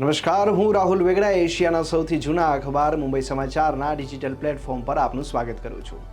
નમસ્કાર, હું રાહુલ વેગડા એશિયાના સૌથી જૂના અખબાર મુંબઈ સમાચારના ડિજિટલ પ્લેટફોર્મ પર આપનું સ્વાગત કરું છું.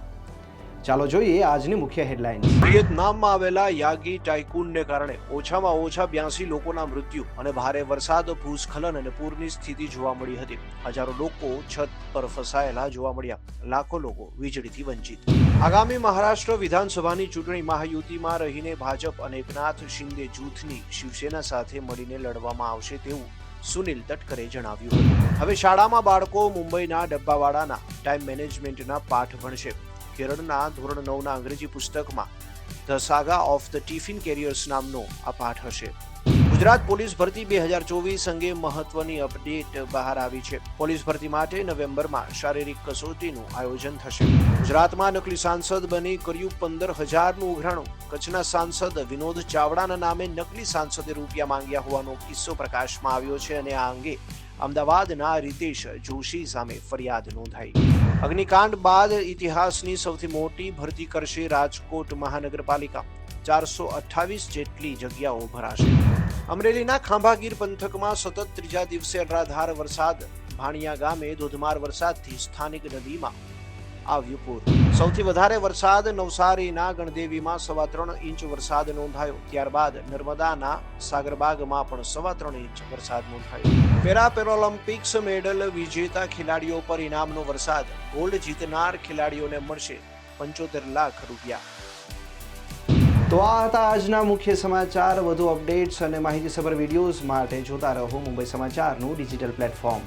ચાલો જોઈએ આજની મુખ્ય હેડલાઇન્સ. વિયેતનામમાં આવેલા યાગી ટાઇકૂનને કારણે ઓછામાં ઓછા 82 લોકોના મૃત્યુ અને ભારે વરસાદ, ભૂસ્ખલન અને પૂરની સ્થિતિ જોવા મળી હતી. હજારો લોકો છત પર ફસાયેલા જોવા મળ્યા. લાખો લોકો વીજળીથી વંચિત. આગામી મહારાષ્ટ્ર વિધાનસભાની ચૂંટણી મહાયુતિમાં રહીને ભાજપ અને એકનાથ શિંદે જૂથની શિવસેના સાથે મળીને લડવામાં આવશે તેવું સુનિલ તટકરે જણાવ્યું હતું. હવે શાળામાં બાળકો મુંબઈના ડબ્બાવાળાના ટાઈમ મેનેજમેન્ટના પાઠ ભણશે. કેરળના ધોરણ 9ના અંગ્રેજી પુસ્તકમાં the saga of the tiffin carriers નામનો આ પાઠ હશે. ગુજરાત પોલીસ ભરતી 2024 અંગે મહત્વની અપડેટ બહાર આવી છે. પોલીસ ભરતી માટે નવેમ્બરમાં શારીરિક કસોટીનું આયોજન થશે. ગુજરાતમાં નકલી સાંસદ બની કર્યું 15,000નું ઉઘરાણું. કચ્છના સાંસદ વિનોદ ચાવડાના નામે નકલી સાંસદે રૂપિયા માંગ્યા હોવાનો કિસ્સો પ્રકાશમાં આવ્યો છે અને આ અંગે અમદાવાદના રીતેશ જોશી સામે ફરિયાદ નોંધાઈ. અગ્નિકાંડ બાદ ઇતિહાસની સૌથી મોટી ભરતી કરશે રાજકોટ મહાનગરપાલિકા. 428 જેટલી જગ્યાઓ ભરાશે. અમરેલીના ખાંભાગીર પંથકમાં સતત ત્રીજા દિવસે અનરાધાર વરસાદ. ભાણિયા ગામે ધોધમાર વરસાદથી સ્થાનિક નદીમાં આવ્યું પૂર. સૌથી વધારે વરસાદ નવસારીના ગણદેવીમાં 3.25 ઇંચ વરસાદ નોંધાયો. ત્યારબાદ નર્મદાના સાગરબાગમાં પણ 3.25 ઇંચ વરસાદ નોંધાયો. પેરાઓલિમ્પિક્સ મેડલ વિજેતા ખેલાડીઓ પર ઇનામનો વરસાદ. ગોલ્ડ જીતનાર ખેલાડીઓને મળશે 75 લાખ રૂપિયા. તો આ હતા આજના મુખ્ય સમાચાર. વધુ અપડેટ્સ અને માહિતીસભર વિડીયોઝ માટે જોતા રહો મુંબઈ સમાચારનું ડિજિટલ પ્લેટફોર્મ.